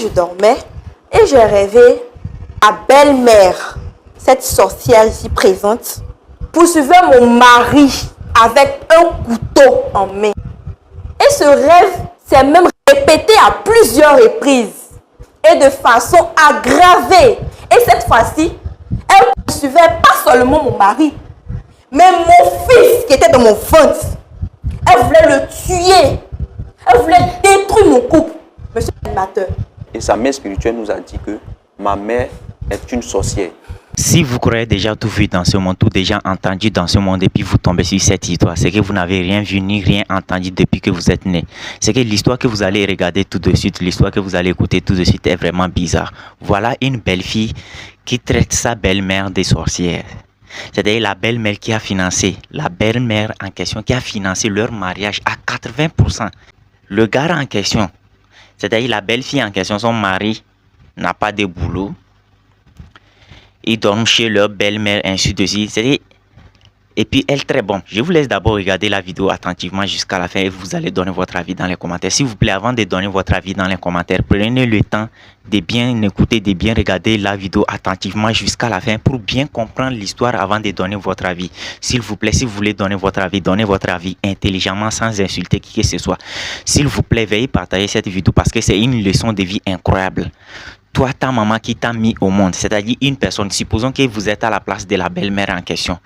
je dormais et j'ai rêvé ma belle-mère, cette sorcière ici présente, poursuivait mon mari avec un couteau en main. Et ce rêve s'est même répété à plusieurs reprises et de façon aggravée. Et cette fois-ci, elle poursuivait pas seulement mon mari, mais mon fils qui était dans mon ventre. Elle voulait le tuer. Elle voulait détruire mon couple, monsieur l'animateur. Et sa mère spirituelle nous a dit que ma mère est une sorcière. Si vous croyez déjà tout vu dans ce monde, tout déjà entendu dans ce monde et puis vous tombez sur cette histoire, c'est que vous n'avez rien vu ni rien entendu depuis que vous êtes né. C'est que l'histoire que vous allez regarder tout de suite, l'histoire que vous allez écouter tout de suite est vraiment bizarre. Voilà une belle fille qui traite sa belle-mère des sorcières. C'est-à-dire la belle-mère qui a financé, la belle-mère en question qui a financé leur mariage à 80%. Le gars en question, c'est-à-dire la belle-fille en question, son mari n'a pas de boulot. Ils dorment chez leur belle-mère, ainsi de suite. Et puis elle très bon. Je vous laisse d'abord regarder la vidéo attentivement jusqu'à la fin et vous allez donner votre avis dans les commentaires. S'il vous plaît, avant de donner votre avis dans les commentaires, prenez le temps de bien écouter, de bien regarder la vidéo attentivement jusqu'à la fin pour bien comprendre l'histoire avant de donner votre avis. S'il vous plaît, si vous voulez donner votre avis intelligemment sans insulter qui que ce soit. S'il vous plaît, veuillez partager cette vidéo parce que c'est une leçon de vie incroyable. Toi, ta maman qui t'a mis au monde, c'est-à-dire une personne, supposons que vous êtes à la place de la belle-mère en question.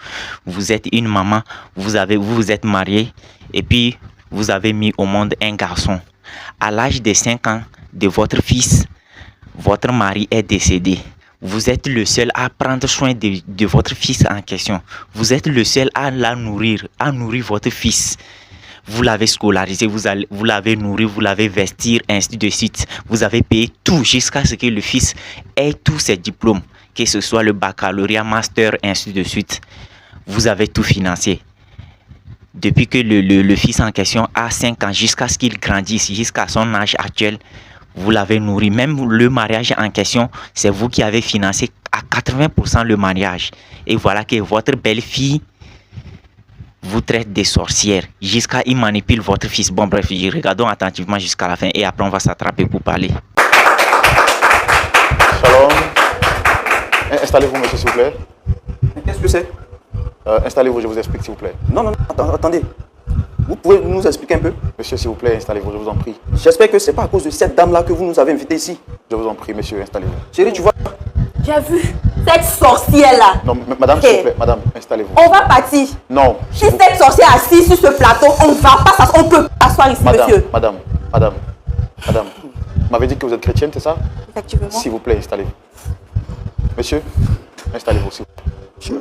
Vous êtes une maman, vous êtes marié et puis vous avez mis au monde un garçon. À l'âge de 5 ans de votre fils, votre mari est décédé. Vous êtes le seul à prendre soin de votre fils en question. Vous êtes le seul à nourrir votre fils. Vous l'avez scolarisé, vous l'avez nourri, vous l'avez vesti, ainsi de suite. Vous avez payé tout jusqu'à ce que le fils ait tous ses diplômes, que ce soit le baccalauréat, master, ainsi de suite. Vous avez tout financé. Depuis que le fils en question a 5 ans, jusqu'à ce qu'il grandisse, jusqu'à son âge actuel, vous l'avez nourri. Même le mariage en question, c'est vous qui avez financé à 80% le mariage. Et voilà que votre belle-fille vous traite des sorcières jusqu'à il manipule votre fils. Bon bref, regardons attentivement jusqu'à la fin et après on va s'attraper pour parler. Shalom. Installez-vous monsieur s'il vous plaît. Qu'est-ce que c'est? Installez-vous, je vous explique s'il vous plaît. Non, attendez. Vous pouvez nous expliquer un peu? Monsieur s'il vous plaît, installez-vous, je vous en prie. J'espère que c'est pas à cause de cette dame-là que vous nous avez invité ici. Je vous en prie, monsieur, installez-vous. Chérie, tu vois? J'ai vu cette sorcière-là. Non, madame, s'il vous plaît, madame, installez-vous. On va partir. Non. Si cette sorcière est assise sur ce plateau, on peut pas s'asseoir ici, madame, monsieur. Madame. Vous m'avez dit que vous êtes chrétienne, c'est ça? Effectivement. S'il vous plaît, installez-vous. Monsieur, installez-vous, s'il vous plaît.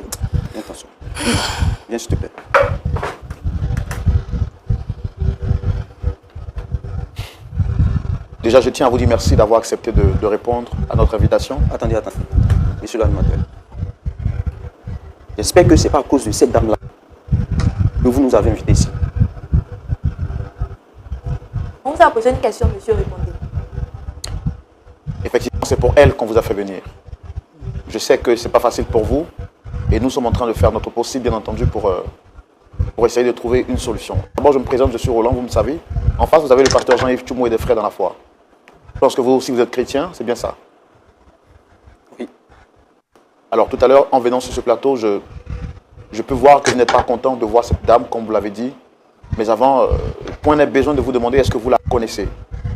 Viens t'asseoir. Viens, s'il te plaît. Déjà, je tiens à vous dire merci d'avoir accepté de répondre à notre invitation. Attendez. Monsieur l'animateur. J'espère que c'est pas à cause de cette dame-là que vous nous avez invités ici. On vous a posé une question, monsieur, répondez. Effectivement, c'est pour elle qu'on vous a fait venir. Je sais que c'est pas facile pour vous et nous sommes en train de faire notre possible, bien entendu, pour essayer de trouver une solution. D'abord, je me présente, je suis Roland, vous me savez. En face, vous avez le pasteur Jean-Yves Tchoumou et des frères dans la foi. Je pense que vous aussi, vous êtes chrétien, c'est bien ça? Oui. Alors, tout à l'heure, en venant sur ce plateau, je peux voir que vous n'êtes pas content de voir cette dame, comme vous l'avez dit. Mais avant, point n'est besoin de vous demander, est-ce que vous la connaissez?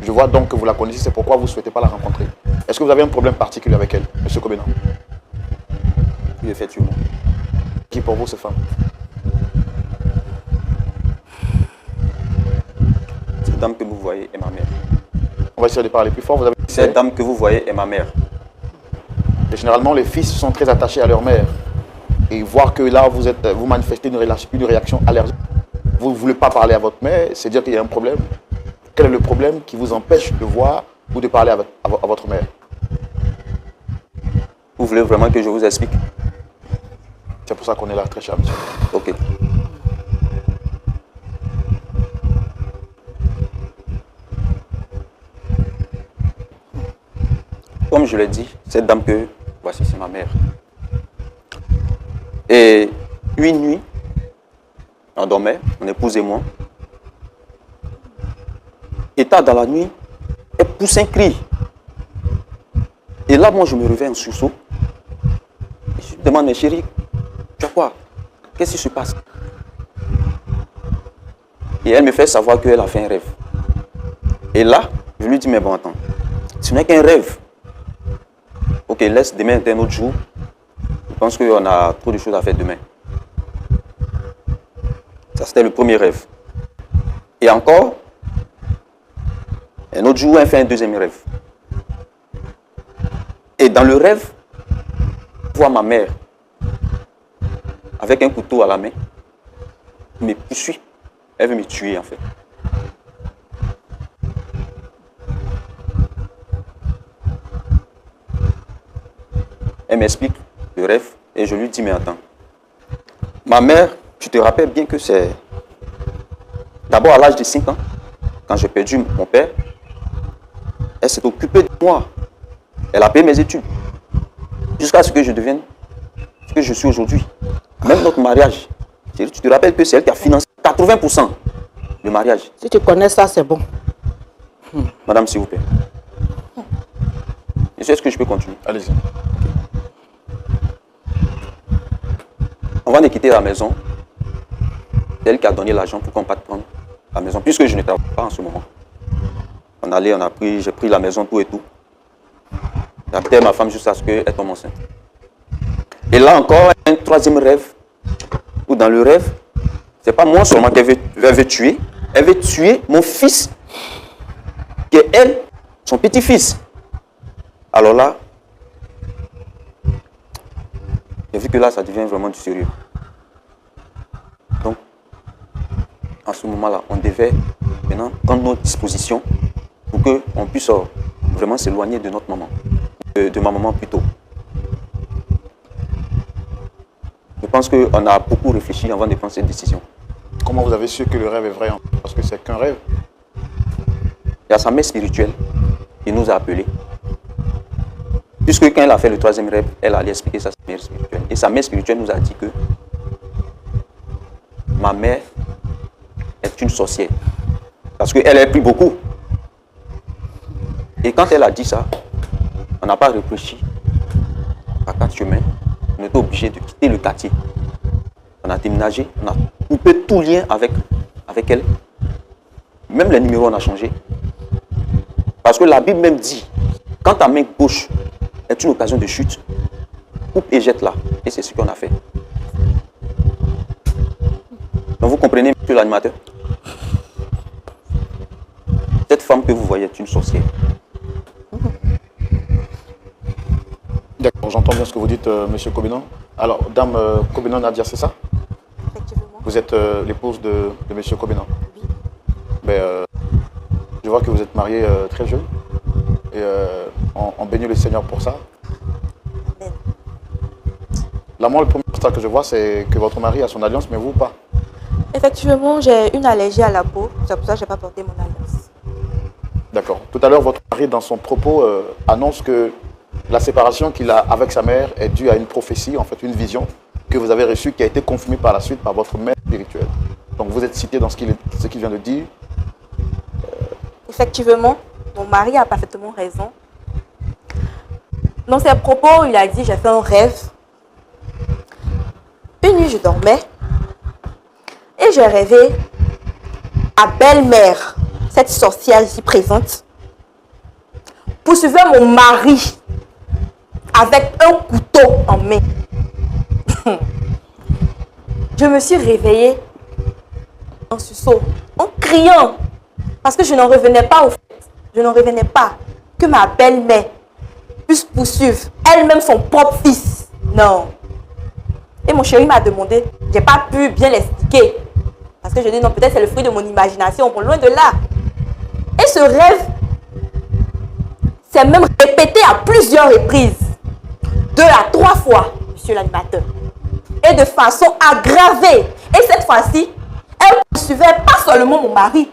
Je vois donc que vous la connaissez, c'est pourquoi vous ne souhaitez pas la rencontrer. Est-ce que vous avez un problème particulier avec elle, M. Kobena? Oui, effectivement. Qui pour vous, cette femme? Cette dame que vous voyez est ma mère. On va essayer de parler plus fort. Vous avez... Cette dame que vous voyez est ma mère. Et généralement, les fils sont très attachés à leur mère. Et voir que là, vous manifestez une réaction allergique. Vous ne voulez pas parler à votre mère, c'est dire qu'il y a un problème. Quel est le problème qui vous empêche de voir ou de parler à votre mère? Vous voulez vraiment que je vous explique? C'est pour ça qu'on est là, très cher monsieur. Ok. Comme je l'ai dit, cette dame que voici, c'est ma mère. Et une nuit, on dormait, mon épouse et moi. Et tard dans la nuit, elle pousse un cri. Et là, moi, je me réveille en sursaut. Et je lui demande, mais chérie, tu as quoi? Qu'est-ce qui se passe? Et elle me fait savoir qu'elle a fait un rêve. Et là, je lui dis, mais bon, attends, ce n'est qu'un rêve. Ok, laisse, demain est un autre jour. Je pense qu'on a trop de choses à faire demain. Ça, c'était le premier rêve. Et encore, un autre jour, elle fait un deuxième rêve. Et dans le rêve, je vois ma mère avec un couteau à la main, me poursuit. Elle veut me tuer en fait. Elle m'explique le rêve et je lui dis, mais attends, ma mère, tu te rappelles bien que c'est d'abord à l'âge de 5 ans, quand j'ai perdu mon père, elle s'est occupée de moi. Elle a payé mes études jusqu'à ce que je devienne ce que je suis aujourd'hui. Même notre mariage, tu te rappelles que c'est elle qui a financé 80% du mariage. Si tu connais ça, c'est bon. Madame, s'il vous plaît. Est-ce que je peux continuer? Allez-y. Avant de quitter la maison, c'est elle qui a donné l'argent pour qu'on parte prendre la maison, puisque je ne travaille pas en ce moment. On allait, j'ai pris la maison, tout et tout. J'ai appelé ma femme jusqu'à ce qu'elle tombe enceinte. Et là encore, un troisième rêve, où dans le rêve, c'est pas moi seulement qu'elle veut tuer, elle veut tuer mon fils, qui est elle, son petit-fils. Alors là, j'ai vu que là, ça devient vraiment du sérieux. Donc, en ce moment-là, on devait maintenant prendre nos dispositions pour qu'on puisse vraiment s'éloigner de notre maman, de ma maman plutôt. Je pense qu'on a beaucoup réfléchi avant de prendre cette décision. Comment vous avez su que le rêve est vrai? Parce que c'est qu'un rêve. Il y a sa mère spirituelle qui nous a appelés. Puisque quand elle a fait le troisième rêve, elle allait expliquer ça à sa mère spirituelle. Et sa mère spirituelle nous a dit que ma mère est une sorcière. Parce qu'elle a pris beaucoup. Et quand elle a dit ça, on n'a pas réfléchi à 4 chemins. On était obligé de quitter le quartier. On a déménagé, on a coupé tout lien avec elle. Même les numéros, on a changé. Parce que la Bible même dit, quand ta main gauche est une occasion de chute, coupe et jette-la. Et c'est ce qu'on a fait. Donc vous comprenez, monsieur l'animateur? Cette femme que vous voyez est une sorcière. D'accord, j'entends bien ce que vous dites, monsieur Kobenon. Alors, dame Kobenon Nadia, c'est ça? Effectivement. Vous êtes l'épouse de monsieur Kobenon? Oui. Ben, je vois que vous êtes mariée très jeune. Et on bénit le Seigneur pour ça. Amen. Là, moi, le premier constat que je vois, c'est que votre mari a son alliance, mais vous pas. Effectivement, j'ai une allergie à la peau. C'est pour ça que je n'ai pas porté mon alliance. D'accord. Tout à l'heure, votre mari, dans son propos, annonce que la séparation qu'il a avec sa mère est due à une prophétie, en fait, une vision que vous avez reçue, qui a été confirmée par la suite par votre mère spirituelle. Donc, vous êtes cité dans ce qu'il vient de dire. Effectivement, mon mari a parfaitement raison. Dans ses propos, il a dit, j'ai fait un rêve. Une nuit, je dormais et j'ai rêvé à belle-mère, cette sorcière ici présente, poursuivait mon mari avec un couteau en main. Je me suis réveillée en sursaut, en criant, parce que je n'en revenais pas au fait. Je n'en revenais pas que ma belle-mère puisse poursuivre elle-même son propre fils. Non. Et mon chéri m'a demandé, j'ai pas pu bien l'expliquer. Parce que je dis non, peut-être c'est le fruit de mon imagination, bon, loin de là. Et ce rêve s'est même répété à plusieurs reprises. 2 à 3 fois, monsieur l'animateur. Et de façon aggravée. Et cette fois-ci, elle poursuivait pas seulement mon mari,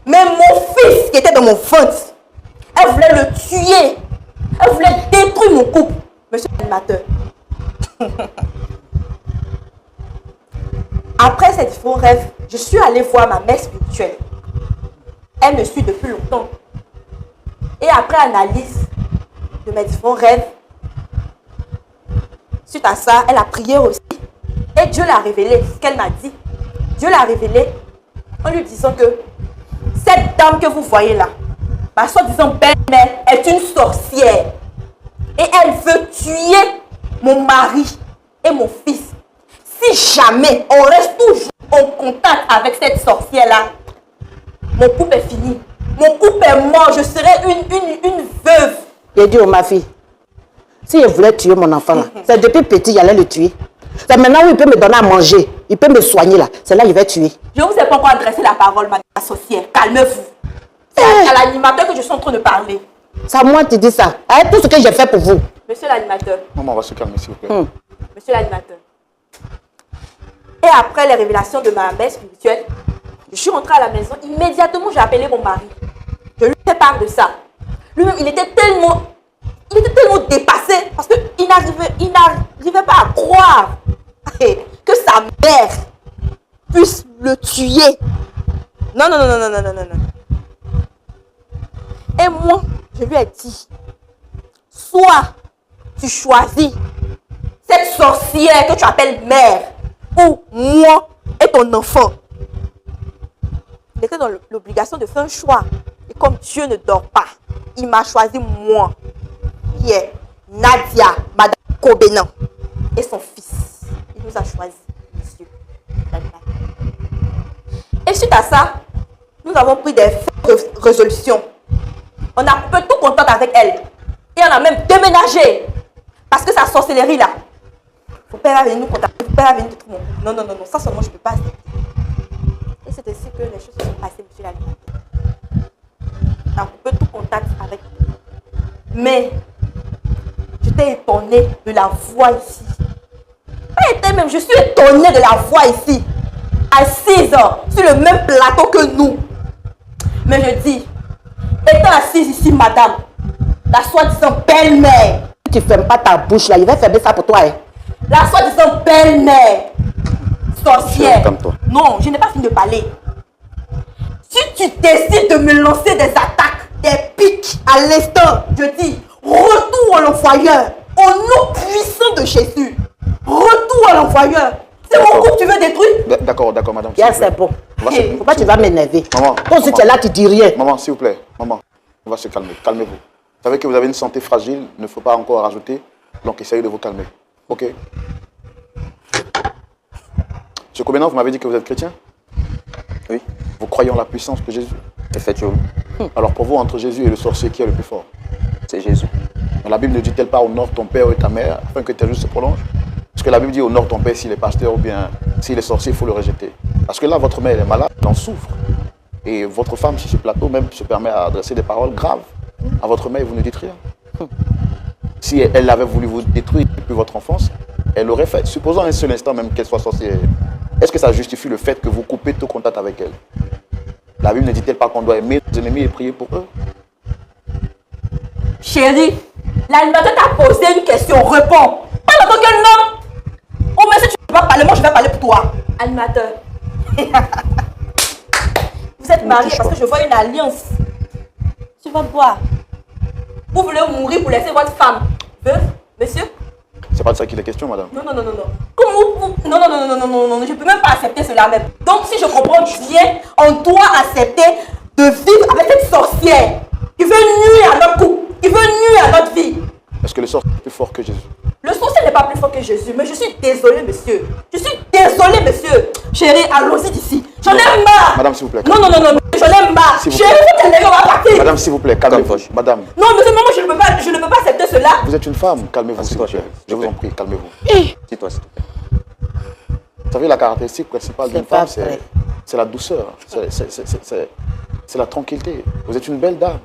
mais mon fils qui était dans mon ventre. Elle voulait le tuer. Elle voulait détruire mon couple, monsieur l'animateur. Après ces différents rêves, je suis allée voir ma mère spirituelle. Elle me suit depuis longtemps. Et après analyse, de mes différents rêves. Suite à ça, elle a prié aussi. Et Dieu l'a révélé, ce qu'elle m'a dit. Dieu l'a révélé en lui disant que cette dame que vous voyez là, ma soi-disant belle-mère, est une sorcière. Et elle veut tuer mon mari et mon fils. Si jamais on reste toujours en contact avec cette sorcière-là, mon couple est fini. Mon couple est mort. Je serai une veuve. J'ai dit, oh ma fille, si je voulais tuer mon enfant là, c'est depuis petit, j'allais le tuer. C'est maintenant où il peut me donner à manger, il peut me soigner là, c'est là qu'il va tuer. Je ne vous ai pas encore adressé la parole, madame la sorcière. Calmez-vous. C'est à l'animateur que je suis en train de parler. C'est à moi que tu dis ça. Avec tout ce que j'ai fait pour vous. Monsieur l'animateur. Maman, on va se calmer, s'il vous plaît. Monsieur l'animateur. Et après les révélations de ma mère spirituelle, je suis rentrée à la maison. Immédiatement, j'ai appelé mon mari. Je lui ai fait part de ça. Lui-même, il était tellement dépassé parce qu'il n'arrivait pas à croire que sa mère puisse le tuer. Non. Et moi, je lui ai dit, soit tu choisis cette sorcière que tu appelles mère, ou moi et ton enfant. Il était dans l'obligation de faire un choix. Et comme Dieu ne dort pas, il m'a choisi moi, qui est Nadia, Madame Kobenan, et son fils. Il nous a choisi, monsieur. Et suite à ça, nous avons pris des résolutions. On a coupé tout contact avec elle. Et on a même déménagé. Parce que sa sorcellerie là, mon père va venir nous contacter, mon père va venir détruire mon... Non, ça seulement je ne peux pas accepter. Et c'est ainsi que les choses se sont passées, monsieur l'animateur. On a coupé tout contact avec lui. Mais, j'étais étonnée de la voix ici. Je suis étonnée de la voix ici. Assise sur le même plateau que nous. Mais je dis, étant assise ici, madame, la soi-disant belle-mère. Tu ne fermes pas ta bouche là, il va fermer ça pour toi. La soi-disant belle-mère, sorcière. Calme-toi. Non, je n'ai pas fini de parler. Si tu décides de me lancer des attaques, des pics à l'instant, je dis, retour à l'envoyeur, au nom puissant de Jésus. Retour à l'envoyeur. C'est mon couple que tu veux détruire? D'accord, madame. C'est bon. Pourquoi tu vas m'énerver? Maman. Quand tu es là, tu dis rien. Maman, s'il vous plaît. Maman, on va se calmer. Calmez-vous. Vous savez que vous avez une santé fragile, il ne faut pas encore rajouter. Donc, essayez de vous calmer. Ok? Monsieur Kobenan, vous m'avez dit que vous êtes chrétien? Oui. Vous croyez en la puissance de Jésus? Effectivement. Alors, pour vous, entre Jésus et le sorcier, qui est le plus fort? C'est Jésus. Mais la Bible ne dit-elle pas honore ton père et ta mère afin que tes jours se prolongent? Parce que la Bible dit honore ton père s'il est pasteur ou bien s'il est sorcier, il faut le rejeter. Parce que là, votre mère est malade, elle en souffre. Et votre femme, sur ce plateau, même se permet à adresser des paroles graves à votre mère et vous ne dites rien. Si elle avait voulu vous détruire depuis votre enfance, elle l'aurait fait. Supposons un seul instant même qu'elle soit sorcière. Est-ce que ça justifie le fait que vous coupez tout contact avec elle? La Bible ne dit-elle pas qu'on doit aimer nos ennemis et prier pour eux? Chérie, l'animateur t'a posé une question, réponds. Pas en tant qu'un homme. Oh, mais si tu ne veux pas parler, moi je vais parler pour toi. Animateur. Vous êtes mariés parce que je vois une alliance. Tu vas boire. Vous voulez mourir pour laisser votre femme veuve, monsieur? C'est pas de ça qu'il est question, madame. Non. Comment vous... Non, je ne peux même pas accepter cela même. Donc si je comprends bien, on doit accepter de vivre avec cette sorcière qui veut nuire à notre couple, qui veut nuire à notre vie. Est-ce que le sorcier est plus fort que Jésus? Le sorcier n'est pas plus fort que Jésus, mais je suis désolée, monsieur. Je suis désolée, monsieur. Chérie, allons-y d'ici. J'en ai marre. Madame, s'il vous plaît. Non, j'en ai marre. S'il vous Chérie, vous allez, on va partir. Madame, s'il vous plaît, calmez-vous. Madame. Non, monsieur, maman, je ne peux pas accepter cela. Vous êtes une femme, calmez-vous, s'il vous Assieds-toi, plaît. chérie. Je vous en prie, calmez-vous. Dis-toi, s'il te plaît. Vous savez, la caractéristique principale d'une pas femme, vrai. c'est la douceur, c'est la tranquillité. Vous êtes une belle dame.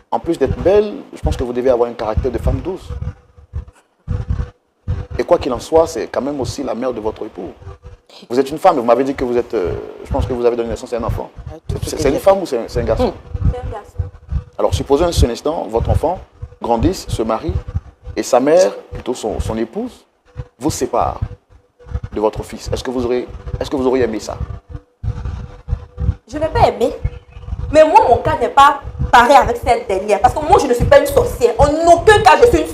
En plus d'être belle, je pense que vous devez avoir un caractère de femme douce. Et quoi qu'il en soit, c'est quand même aussi la mère de votre époux. Vous êtes une femme, vous m'avez dit que vous êtes... je pense que vous avez donné naissance à un enfant. C'est une femme ou c'est un garçon? C'est un garçon. Alors supposez un seul instant, votre enfant grandisse, se marie, et sa mère, plutôt son épouse, vous sépare de votre fils. Est-ce que vous auriez aimé ça? Je n'ai pas aimé. Mais moi, mon cas n'est pas pareil avec cette dernière. Parce que moi, je ne suis pas une sorcière. On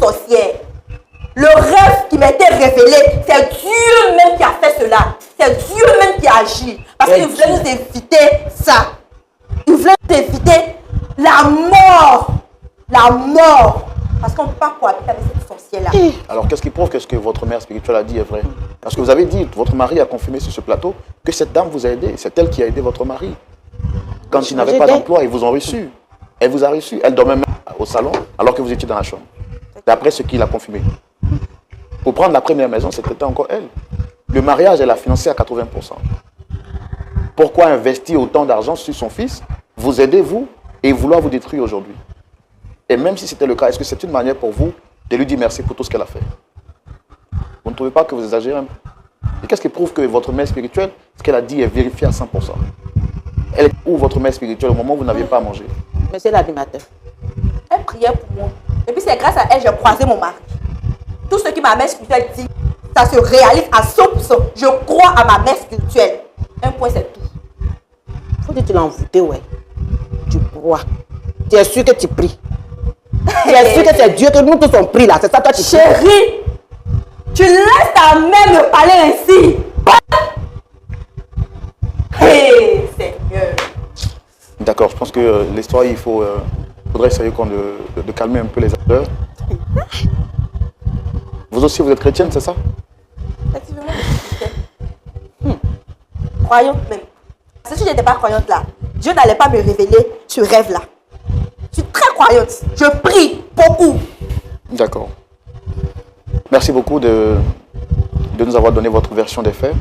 sorcière. Le rêve qui m'était révélé, c'est Dieu même qui a fait cela. C'est Dieu même qui a agi. Parce qu'il voulait nous éviter ça. Il voulait nous éviter la mort. La mort. Parce qu'on ne peut pas cohabiter avec cette sorcière-là. Alors, qu'est-ce qui prouve que ce que votre mère spirituelle a dit est vrai? Parce que vous avez dit, votre mari a confirmé sur ce plateau que cette dame vous a aidé. C'est elle qui a aidé votre mari. Quand il n'avait pas d'emploi, ils vous ont reçu. Elle vous a reçu. Elle dormait même au salon alors que vous étiez dans la chambre. D'après ce qu'il a confirmé. Pour prendre la première maison, c'était encore elle. Le mariage, elle a financé à 80%. Pourquoi investir autant d'argent sur son fils, vous aider vous, et vouloir vous détruire aujourd'hui? Et même si c'était le cas, est-ce que c'est une manière pour vous de lui dire merci pour tout ce qu'elle a fait? Vous ne trouvez pas que vous exagérez un peu? Et qu'est-ce qui prouve que votre mère spirituelle, ce qu'elle a dit est vérifié à 100%? Elle est où votre mère spirituelle au moment où vous n'aviez pas à manger? Monsieur l'animateur. Elle priait pour moi. Et puis c'est grâce à elle que j'ai croisé mon mari. Tout ce que ma mère spirituelle dit, ça se réalise à 100%. Je crois à ma mère spirituelle. Un point, c'est tout. Faut que tu l'envoûtes, ouais. Tu crois. Tu es sûr que tu pries. Tu es sûr que c'est Dieu que nous tous on prie là. C'est ça toi tu sais. Chérie, tu laisses ta mère me parler ainsi. Hé, Seigneur. D'accord, je pense que l'histoire, il faudrait essayer de calmer un peu les ardeurs. Vous aussi, vous êtes chrétienne, c'est ça? Effectivement, je suis chrétienne. Croyante même. Parce que si je n'étais pas croyante là, Dieu n'allait pas me révéler ce rêve-là. Je suis très croyante. Je prie beaucoup. D'accord. Merci beaucoup de nous avoir donné votre version des faits.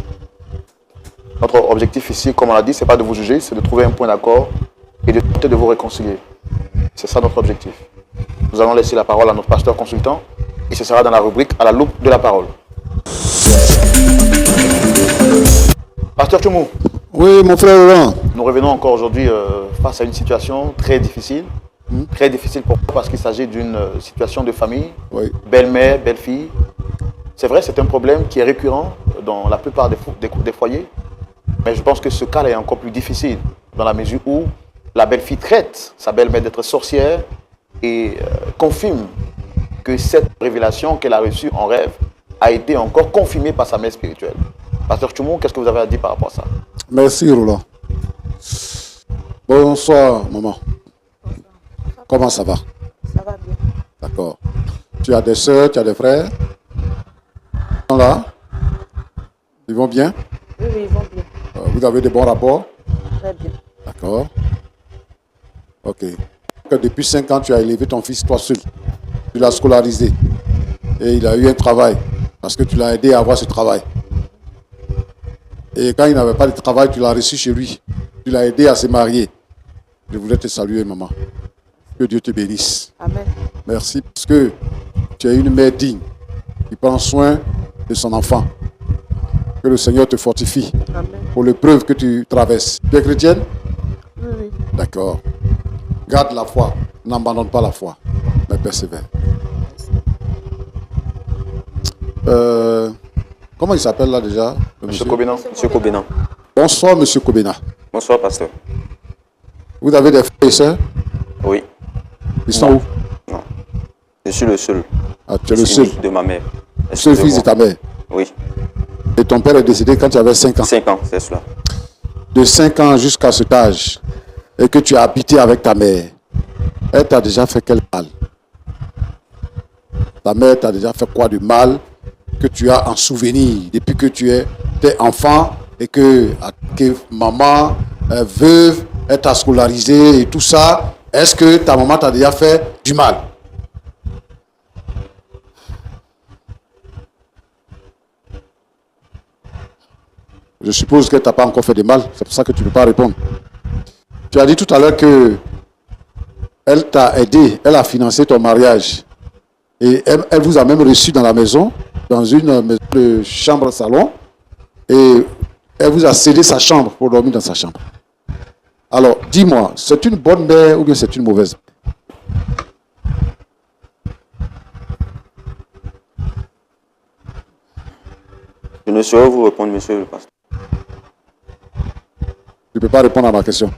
Notre objectif ici, comme on l'a dit, ce n'est pas de vous juger, c'est de trouver un point d'accord et de tenter de vous réconcilier. C'est ça notre objectif. Nous allons laisser la parole à notre pasteur consultant et ce sera dans la rubrique à la loupe de la parole. Pasteur Tchoumou. Oui, mon frère Laurent. Nous revenons encore aujourd'hui face à une situation très difficile. Très difficile pourquoi? Parce qu'il s'agit d'une situation de famille, Oui. belle-mère, belle-fille. C'est vrai, c'est un problème qui est récurrent dans la plupart des foyers. Mais je pense que ce cas-là est encore plus difficile dans la mesure où la belle-fille traite sa belle-mère d'être sorcière et confirme que cette révélation qu'elle a reçue en rêve a été encore confirmée par sa mère spirituelle. Pasteur Tchoumou, qu'est-ce que vous avez à dire par rapport à ça? Merci, Roland. Bonsoir, maman. Comment ça va? Ça va bien. D'accord. Tu as des soeurs, tu as des frères? Ils sont là? Ils vont bien? Oui, ils vont bien. Vous avez de bons rapports? Très bien. D'accord. Ok. Que depuis 5 ans, tu as élevé ton fils toi seul. Tu l'as scolarisé. Et il a eu un travail. Parce que tu l'as aidé à avoir ce travail. Et quand il n'avait pas de travail, tu l'as reçu chez lui. Tu l'as aidé à se marier. Je voulais te saluer, maman. Que Dieu te bénisse. Amen. Merci parce que tu es une mère digne qui prend soin de son enfant. Que le Seigneur te fortifie Amen. pour l'épreuve que tu traverses. Tu es chrétienne? Oui, oui. D'accord. Garde la foi. N'abandonne pas la foi. Mais persévère. Comment il s'appelle là déjà? le Monsieur Kobenan. Monsieur Kobenan. Bonsoir, monsieur Kobena. Bonsoir, pasteur. Vous avez des frères et sœurs? Oui. Ils sont où? Non. Je suis le seul. Ah, tu es le seul. De ma mère. Seul fils de ta mère. Oui. Et ton père est décédé quand tu avais 5 ans. 5 ans, c'est cela. De 5 ans jusqu'à cet âge, et que tu as habité avec ta mère, elle t'a déjà fait quel mal? Ta mère t'a déjà fait quoi de mal que tu as en souvenir depuis que tu étais enfant et que maman, veuve, elle t'a scolarisé et tout ça? Est-ce que ta maman t'a déjà fait du mal? Je suppose qu'elle t'a pas encore fait de mal, c'est pour ça que tu ne peux pas répondre. Tu as dit tout à l'heure que elle t'a aidé, elle a financé ton mariage. Et elle vous a même reçu dans la maison, dans une maison de chambre-salon. Et elle vous a cédé sa chambre pour dormir dans sa chambre. Alors, dis-moi, c'est une bonne mère ou bien c'est une mauvaise mère? Je ne saurais vous répondre, monsieur le pasteur. Tu ne peux pas répondre à ma question.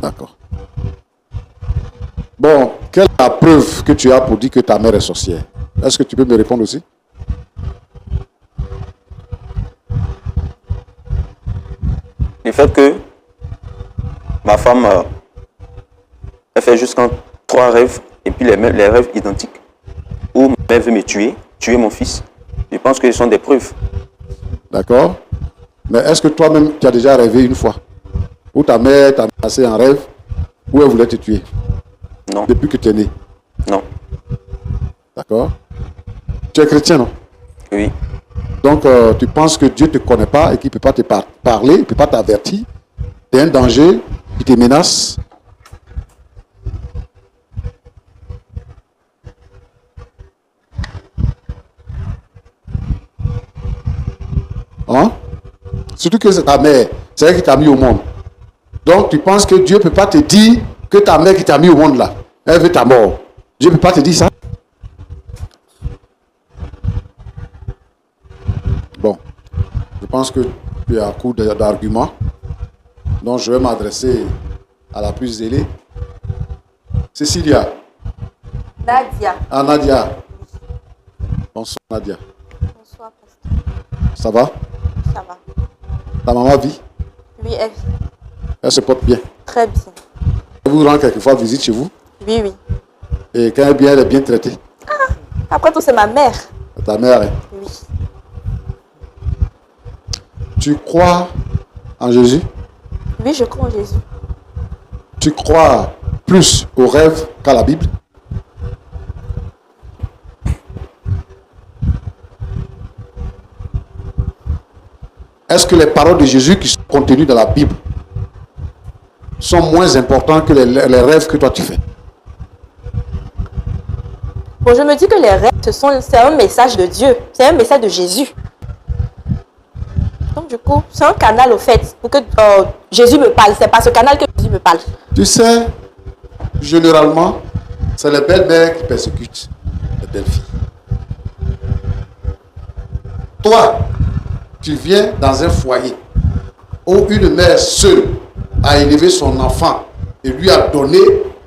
D'accord. Bon, quelle est la preuve que tu as pour dire que ta mère est sorcière? Est-ce que tu peux me répondre aussi? Le fait que ma femme elle fait jusqu'en 3 rêves et puis les rêves identiques où ma mère veut me tuer mon fils. Je pense que ce sont des preuves. D'accord? Mais est-ce que toi-même, tu as déjà rêvé une fois? Où ta mère t'a menacé en rêve, où elle voulait te tuer? Non. Depuis que tu es né? Non. D'accord? Tu es chrétien, non? Oui. Donc, tu penses que Dieu ne te connaît pas et qu'il ne peut pas te parler, il ne peut pas t'avertir d'un danger qui te menace? Hein? Surtout que c'est ta mère, c'est elle qui t'a mis au monde. Donc, tu penses que Dieu ne peut pas te dire que ta mère qui t'a mis au monde là, elle veut ta mort. Dieu ne peut pas te dire ça? Bon, je pense que tu as un coup d'argument. Donc, je vais m'adresser à la plus zélée. Cécilia. Nadia. Ah, Nadia. Bonsoir, Nadia. Bonsoir, pasteur. Ça va? Ça va. Ta maman vit? Oui, elle vit. Elle se porte bien. Très bien. Elle vous rend quelquefois visite chez vous? Oui, oui. Et quand elle est bien traitée? Après tout, c'est ma mère. Ta mère, hein? Oui. Tu crois en Jésus? Oui, je crois en Jésus. Tu crois plus aux rêves qu'à la Bible? Est-ce que les paroles de Jésus qui sont contenues dans la Bible sont moins importantes que les rêves que toi tu fais? Bon, je me dis que les rêves, c'est un message de Dieu. C'est un message de Jésus. Donc, du coup, c'est un canal, au fait, pour que Jésus me parle. C'est par ce canal que Jésus me parle. Tu sais, généralement, c'est les belles-mères qui persécutent les belles-filles. Toi, tu viens dans un foyer où une mère seule a élevé son enfant et lui a donné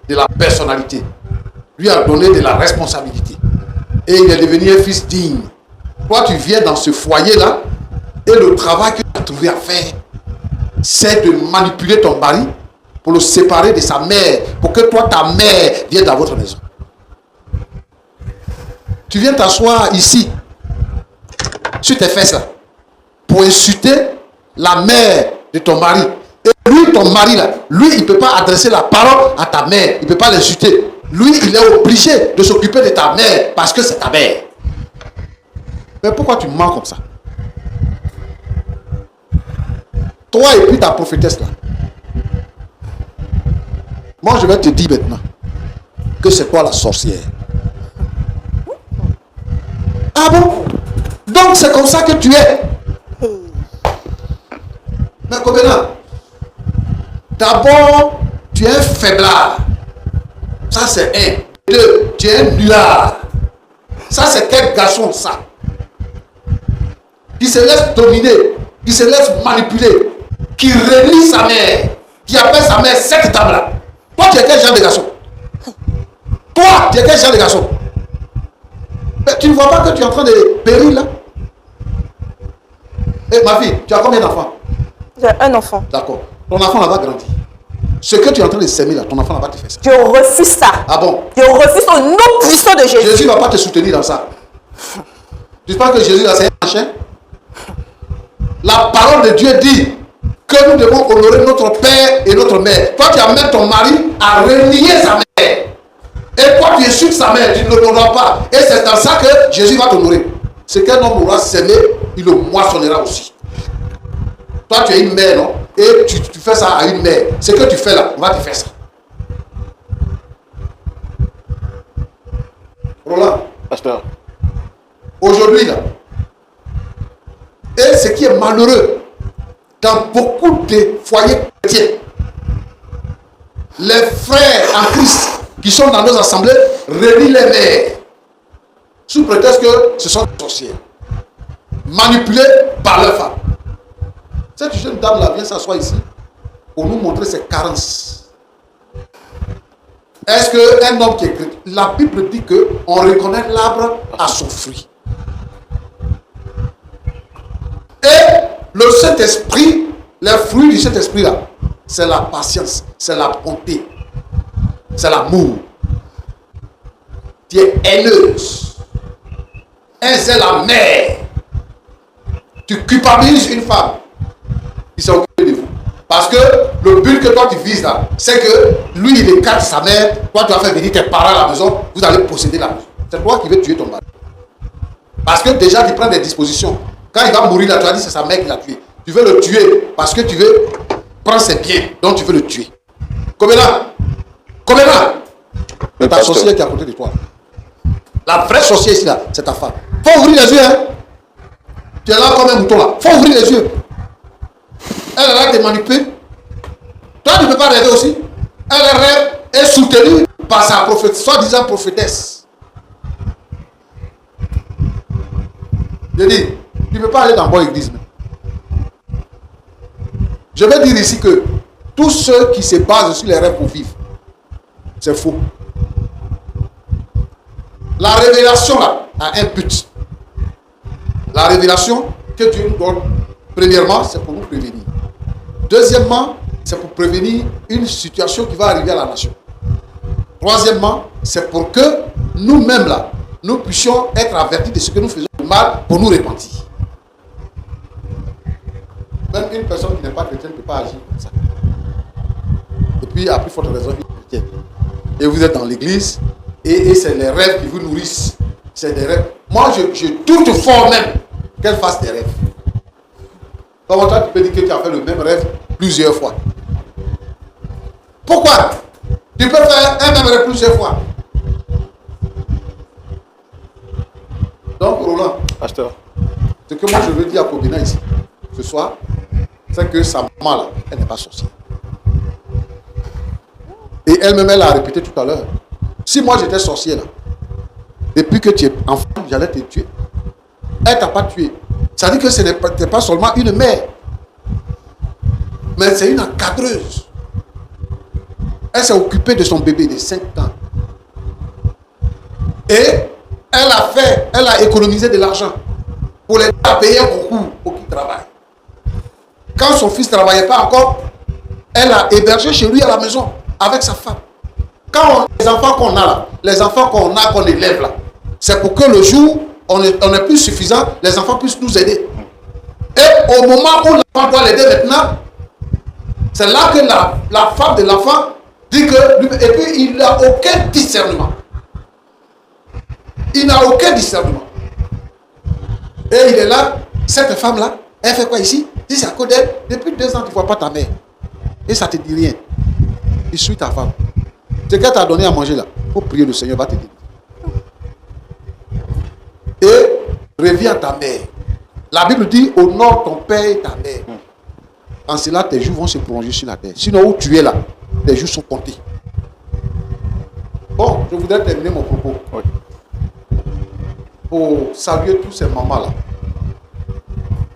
de la personnalité, lui a donné de la responsabilité. Et il est devenu un fils digne. Toi, tu viens dans ce foyer-là et le travail que tu as trouvé à faire, c'est de manipuler ton mari pour le séparer de sa mère, pour que toi, ta mère, vienne dans votre maison. Tu viens t'asseoir ici, sur tes fesses, pour insulter la mère de ton mari. Et lui, ton mari, là, lui, il ne peut pas adresser la parole à ta mère, il ne peut pas l'insulter. Lui, il est obligé de s'occuper de ta mère, parce que c'est ta mère. Mais pourquoi tu mens comme ça? Toi et puis ta prophétesse là. Moi je vais te dire maintenant que c'est quoi la sorcière. Ah bon? Donc c'est comme ça que tu es. Mais Kobena, d'abord tu es un faiblard. Ça c'est un. Deux, tu es un nulard. Ça c'est quel garçon ça? Qui se laisse dominer, qui se laisse manipuler, qui renie sa mère, qui appelle sa mère cette table-là. Toi, tu es quel genre de garçon? Toi, tu es quel genre de garçon? Mais tu ne vois pas que tu es en train de périr là? Eh, ma fille, tu as combien d'enfants? J'ai un enfant. D'accord. Ton enfant là va grandir. Ce que tu es en train de s'aimer là, ton enfant là va te faire ça. Je refuse ça. Ah bon? Je refuse au nom puissant de Jésus. Jésus ne va pas te soutenir dans ça. Tu penses que Jésus là c'est un chien? La parole de Dieu dit que nous devons honorer notre père et notre mère. Toi, tu amènes ton mari à renier sa mère. Et toi, tu insultes sa mère, tu ne l'honoreras pas. Et c'est dans ça que Jésus va t'honorer. Ce qu'un homme aura semé, il le moissonnera aussi. Toi, tu es une mère, non? Et tu fais ça à une mère. Ce que tu fais là, on va te faire ça. Roland, Pasteur, aujourd'hui là, et ce qui est malheureux, dans beaucoup de foyers chrétiens, les frères en Christ qui sont dans nos assemblées renient les mères sous prétexte que ce sont des sorcières, manipulés par leurs femmes. Cette jeune dame là vient s'asseoir ici pour nous montrer ses carences. Est-ce qu'un homme qui est chrétien, la Bible dit qu'on reconnaît l'arbre à son fruit. Et le Saint-Esprit, les fruits du Saint-Esprit là, c'est la patience, c'est la bonté, c'est l'amour. Tu es haineuse. Un c'est la mère. Tu culpabilises une femme qui s'est occupée de vous. Parce que le but que toi tu vises là, c'est que lui il écarte sa mère, toi tu vas faire venir tes parents à la maison, vous allez posséder la maison. C'est toi qui veux tuer ton mari. Parce que déjà tu prends des dispositions. Quand il va mourir là, tu as dit c'est sa mère qui l'a tué. Tu veux le tuer parce que tu veux prendre ses biens, donc tu veux le tuer. Combien là? C'est ta sorcière qui est à côté de toi. La vraie sorcière ici là, c'est ta femme. Faut ouvrir les yeux, hein. Tu es là comme un mouton là. Faut ouvrir les yeux. Elle est là te manipuler. Toi, tu ne peux pas rêver aussi. Elle rêve est soutenue par sa soi-disant prophétesse. Je dis, tu ne peux pas aller dans bonne église. Je vais dire ici que tous ceux qui se basent sur les rêves pour vivre, c'est faux. La révélation là a un but. La révélation que Dieu nous donne, premièrement, c'est pour nous prévenir. Deuxièmement, c'est pour prévenir une situation qui va arriver à la nation. Troisièmement, c'est pour que nous-mêmes là, nous puissions être avertis de ce que nous faisons de mal pour nous repentir. Même une personne qui n'est pas chrétienne ne peut pas agir comme ça. Et puis, à plus forte raison, une chrétienne. Et vous êtes dans l'église, et c'est les rêves qui vous nourrissent. C'est des rêves. Moi, je doute fort même qu'elle fasse des rêves. Comment toi, tu peux dire que tu as fait le même rêve plusieurs fois? Pourquoi? Tu peux faire un même rêve plusieurs fois. Donc, Roland, Pasteur, ce que moi je veux dire à Kobina ici, ce soir, c'est que sa maman là, elle n'est pas sorcière. Et elle-même, elle a répété tout à l'heure. Si moi j'étais sorcière là, depuis que tu es enfant, j'allais te tuer. Elle t'a pas tué. Ça dit que ce n'est pas seulement une mère, mais c'est une encadreuse. Elle s'est occupée de son bébé de 5 ans. Et elle a économisé de l'argent pour les payer un concours pour qu'il travaille. Quand son fils ne travaillait pas encore, elle a hébergé chez lui à la maison avec sa femme. Quand les enfants qu'on a là, les enfants qu'on élève là, c'est pour que le jour on est plus suffisant, les enfants puissent nous aider. Et au moment où l'enfant doit l'aider maintenant, c'est là que la femme de l'enfant dit que, et puis il n'a aucun discernement. Il n'a aucun discernement. Et il est là, cette femme-là, elle fait quoi ici? Dit c'est à cause d'elle, depuis 2 ans tu ne vois pas ta mère. Et ça ne te dit rien. Il suit ta femme. Ce qu'elle t'a donné à manger là, il faut prier, le Seigneur va te dire. Et reviens à ta mère. La Bible dit, honore ton père et ta mère. En cela, tes jours vont se prolonger sur la terre. Sinon, où tu es là, tes jours sont comptés. Bon, je voudrais terminer mon propos. Oui. Pour saluer tous ces mamans-là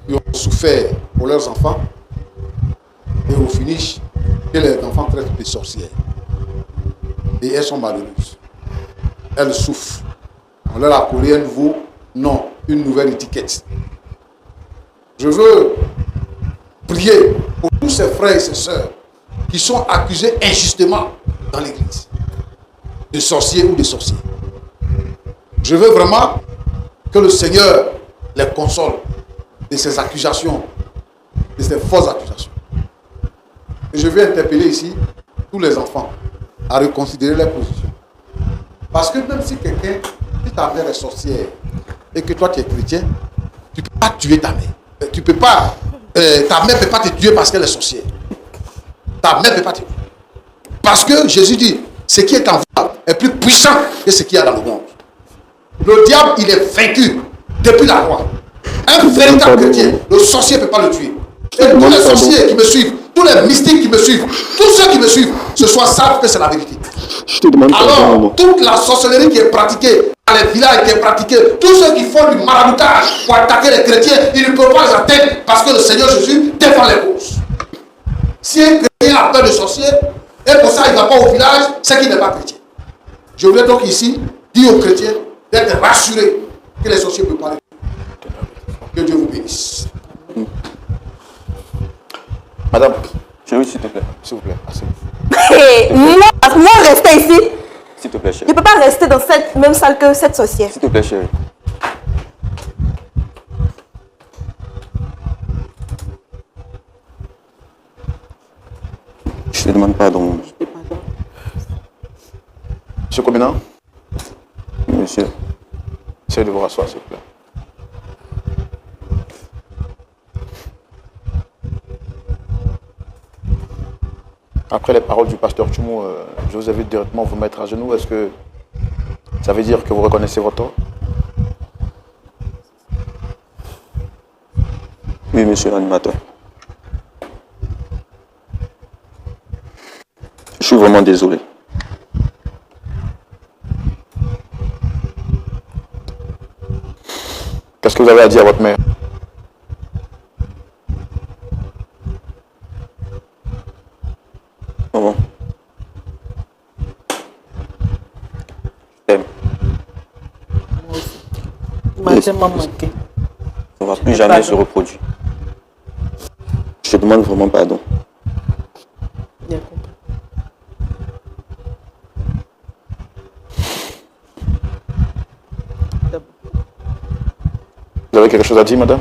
qui ont souffert pour leurs enfants et au finish, que les enfants traitent des sorcières. Et elles sont malheureuses. Elles souffrent. On leur a collé un nouveau nom, une nouvelle étiquette. Je veux prier pour tous ces frères et ces sœurs qui sont accusés injustement dans l'église de sorciers ou de sorciers. Je veux vraiment que le Seigneur les console de ces accusations, de ces fausses accusations. Et je veux interpeller ici tous les enfants à reconsidérer leur position. Parce que même si quelqu'un, si ta mère est sorcière et que toi tu es chrétien, tu ne peux pas tuer ta mère. Tu peux pas, ta mère ne peut pas te tuer parce qu'elle est sorcière. Ta mère ne peut pas te tuer. Parce que Jésus dit, ce qui est en vous est plus puissant que ce qu'il y a dans le monde. Le diable, il est vaincu depuis la croix. Un véritable chrétien, le sorcier ne peut pas le tuer. Et tous les sorciers qui me suivent, tous les mystiques qui me suivent, tous ceux qui me suivent, ce soir savent que c'est la vérité. Alors, toute la sorcellerie qui est pratiquée dans les villages, qui est pratiquée, tous ceux qui font du maraboutage pour attaquer les chrétiens, ils ne peuvent pas les atteindre parce que le Seigneur Jésus défend les causes. Si un chrétien a peur de sorciers, et pour ça il ne va pas au village, c'est qu'il n'est pas chrétien. Je voulais donc ici dire aux chrétiens d'être rassurés que les sorciers peuvent parler. Que Dieu vous bénisse. Madame, Chérie, s'il te plaît. s'il vous plaît, asseyez-vous. Et moi, rester ici. S'il te plaît, Je chérie. ne peux pas rester dans cette même salle que cette sorcière. S'il te plaît, chérie. Je te demande pardon. Monsieur Kobina, Monsieur. essayez de vous rasseoir, s'il vous plaît. Après les paroles du pasteur Tchoumo, je vous invite directement à vous mettre à genoux. Est-ce que ça veut dire que vous reconnaissez votre tort? Oui, monsieur l'animateur. Je suis vraiment désolé. Qu'est-ce que vous avez à dire à votre mère? Maman. Je t'aime. Il m'a tellement manqué. Ça ne va plus jamais se reproduire. Je te demande vraiment pardon. Bien compris. Vous avez quelque chose à dire, madame?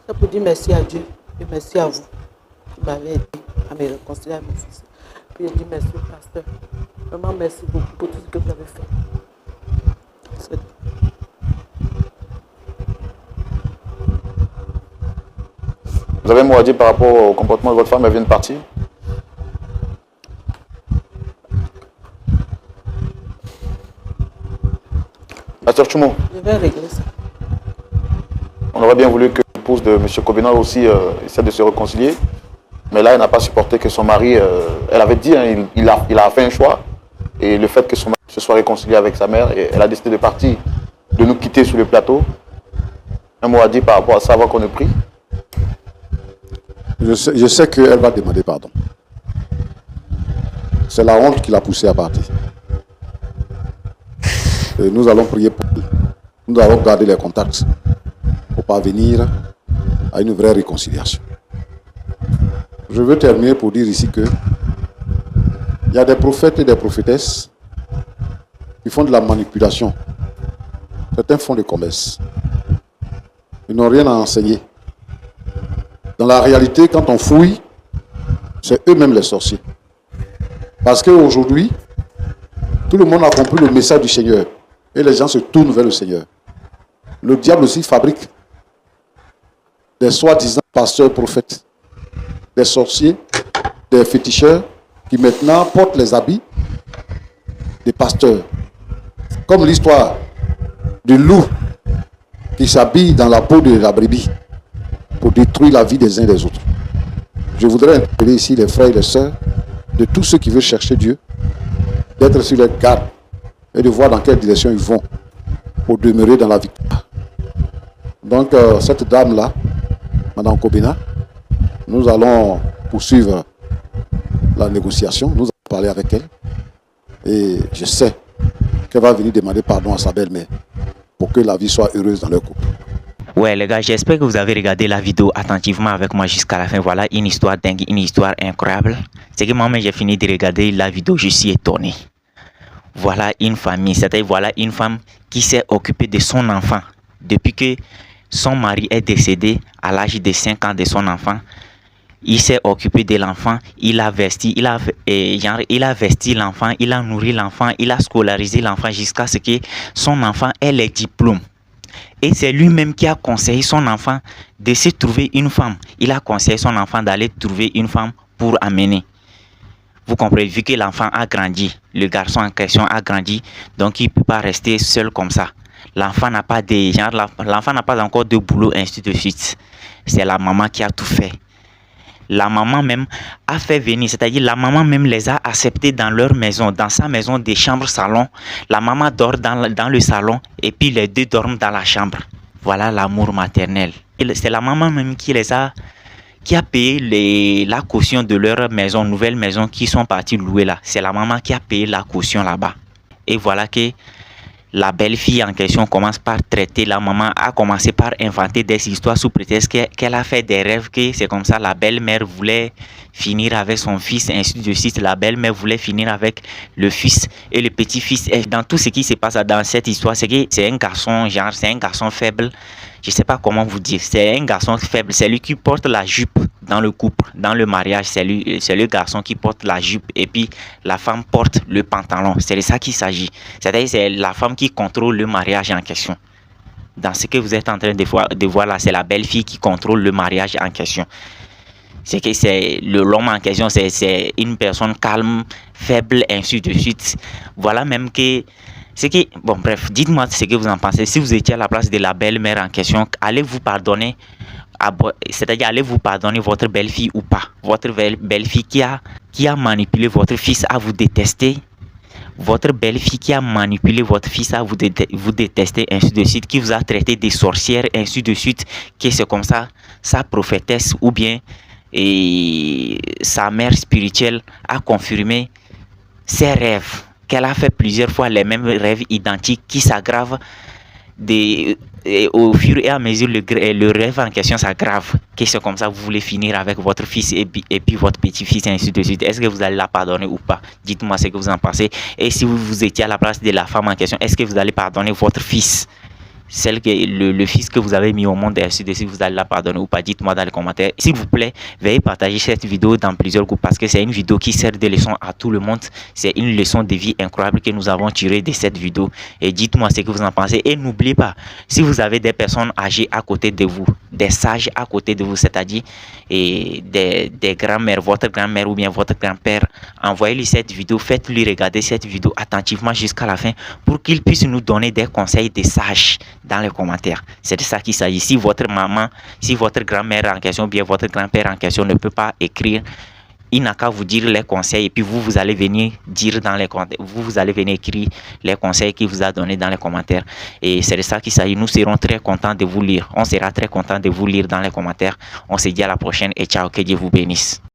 Ça peut dire merci à Dieu et merci à vous qui m'avez aidé à me réconcilier avec mon fils. Puis je dis merci au pasteur. Vraiment merci beaucoup pour tout ce que vous avez fait. C'est- Vous avez un mot à dire par rapport au comportement de votre femme? Elle vient de partir. Pasteur Tchoumo, Je vais régler ça. on aurait bien voulu que l'épouse de M. Kobina aussi essaie de se réconcilier. Mais là, elle n'a pas supporté que son mari, elle avait dit, hein, il a fait un choix. Et le fait que son mari se soit réconcilié avec sa mère, et elle a décidé de partir, de nous quitter sur le plateau. Un mot à dire par rapport à ça avant qu'on ne prie? Je sais qu'elle va demander pardon. C'est la honte qui l'a poussée à partir. Et nous allons prier pour elle. Nous allons garder les contacts pour parvenir à une vraie réconciliation. Je veux terminer pour dire ici que il y a des prophètes et des prophétesses qui font de la manipulation. Certains font des commerces. Ils n'ont rien à enseigner. Dans la réalité, quand on fouille, c'est eux-mêmes les sorciers. Parce qu'aujourd'hui, tout le monde a compris le message du Seigneur. Et les gens se tournent vers le Seigneur. Le diable aussi fabrique des soi-disant pasteurs prophètes, des sorciers, des féticheurs qui maintenant portent les habits des pasteurs. Comme l'histoire du loup qui s'habille dans la peau de la brebis pour détruire la vie des uns et des autres. Je voudrais interpeller ici les frères et les sœurs de tous ceux qui veulent chercher Dieu, d'être sur leur garde et de voir dans quelle direction ils vont pour demeurer dans la victoire. Donc, cette dame-là, Madame Kobina, nous allons poursuivre la négociation, nous allons parler avec elle et je sais qu'elle va venir demander pardon à sa belle-mère pour que la vie soit heureuse dans leur couple. Ouais les gars, j'espère que vous avez regardé la vidéo attentivement avec moi jusqu'à la fin. Voilà une histoire dingue, une histoire incroyable. C'est que moi-même j'ai fini de regarder la vidéo, je suis étonné. Voilà une famille, c'est-à-dire voilà une femme qui s'est occupée de son enfant depuis que son mari est décédé à l'âge de 5 ans de son enfant. Il s'est occupé de l'enfant, il a vesti, il a vesti l'enfant, il a nourri l'enfant, il a scolarisé l'enfant jusqu'à ce que son enfant ait les diplômes. Et c'est lui-même qui a conseillé son enfant de se trouver une femme. Il a conseillé son enfant d'aller trouver une femme pour amener. Vous comprenez, vu que l'enfant a grandi, le garçon en question a grandi, donc il ne peut pas rester seul comme ça. L'enfant n'a pas l'enfant n'a pas encore de boulot, ainsi de suite. C'est la maman qui a tout fait. La maman même a fait venir, c'est-à-dire la maman même les a acceptés dans leur maison, dans sa maison des chambres salon. La maman dort dans le salon et puis les deux dorment dans la chambre. Voilà l'amour maternel. C'est la maman même qui qui a payé la caution de leur maison, nouvelle maison qui sont partis louer là. C'est la maman qui a payé la caution là-bas. Et voilà que la belle-fille en question commence par traiter la maman, a commencé par inventer des histoires sous prétexte qu'elle a fait des rêves, que c'est comme ça la belle-mère voulait finir avec son fils, ainsi de suite. La belle-mère voulait finir avec le fils et le petit-fils. Et dans tout ce qui se passe dans cette histoire, c'est que c'est un garçon, genre, c'est un garçon faible. Je ne sais pas comment vous dire. C'est un garçon faible. C'est lui qui porte la jupe dans le couple, dans le mariage. C'est le garçon qui porte la jupe et puis la femme porte le pantalon. C'est de ça qu'il s'agit. C'est-à-dire c'est la femme qui contrôle le mariage en question. Dans ce que vous êtes en train de voir là, c'est la belle-fille qui contrôle le mariage en question. C'est que c'est l'homme en question, c'est une personne calme, faible, ainsi de suite. Voilà même que... C'est que, bon bref, dites-moi ce que vous en pensez. Si vous étiez à la place de la belle-mère en question, allez-vous pardonner, c'est-à-dire allez-vous pardonner votre belle-fille ou pas? Votre belle-fille qui a manipulé votre fils à vous détester, votre belle-fille qui a manipulé votre fils à vous détester, ainsi de suite, qui vous a traité de sorcière, ainsi de suite, que c'est comme ça, sa prophétesse ou bien sa mère spirituelle a confirmé ses rêves, qu'elle a fait plusieurs fois les mêmes rêves identiques qui s'aggravent au fur et à mesure le rêve en question s'aggrave, que c'est comme ça vous voulez finir avec votre fils et puis votre petit-fils et ainsi de suite. Est-ce que vous allez la pardonner ou pas? Dites-moi ce que vous en pensez. Et si vous étiez à la place de la femme en question, est-ce que vous allez pardonner votre fils? Le fils que vous avez mis au monde, et ainsi de suite, vous allez la pardonner ou pas? Dites-moi dans les commentaires. S'il vous plaît, veuillez partager cette vidéo dans plusieurs groupes parce que c'est une vidéo qui sert de leçon à tout le monde. C'est une leçon de vie incroyable que nous avons tirée de cette vidéo. Et dites-moi ce que vous en pensez. Et n'oubliez pas, si vous avez des personnes âgées à côté de vous, des sages à côté de vous, c'est-à-dire des grands-mères, votre grand-mère ou bien votre grand-père, envoyez-lui cette vidéo, faites-lui regarder cette vidéo attentivement jusqu'à la fin pour qu'il puisse nous donner des conseils des sages dans les commentaires. C'est de ça qu'il s'agit. Si votre maman, si votre grand-mère en question, bien votre grand-père en question ne peut pas écrire, il n'a qu'à vous dire les conseils et puis vous allez venir dire dans les commentaires, vous allez venir écrire les conseils qu'il vous a donnés dans les commentaires. Et c'est de ça qu'il s'agit. Nous serons très contents de vous lire. On sera très contents de vous lire dans les commentaires. On se dit à la prochaine et ciao, que Dieu vous bénisse.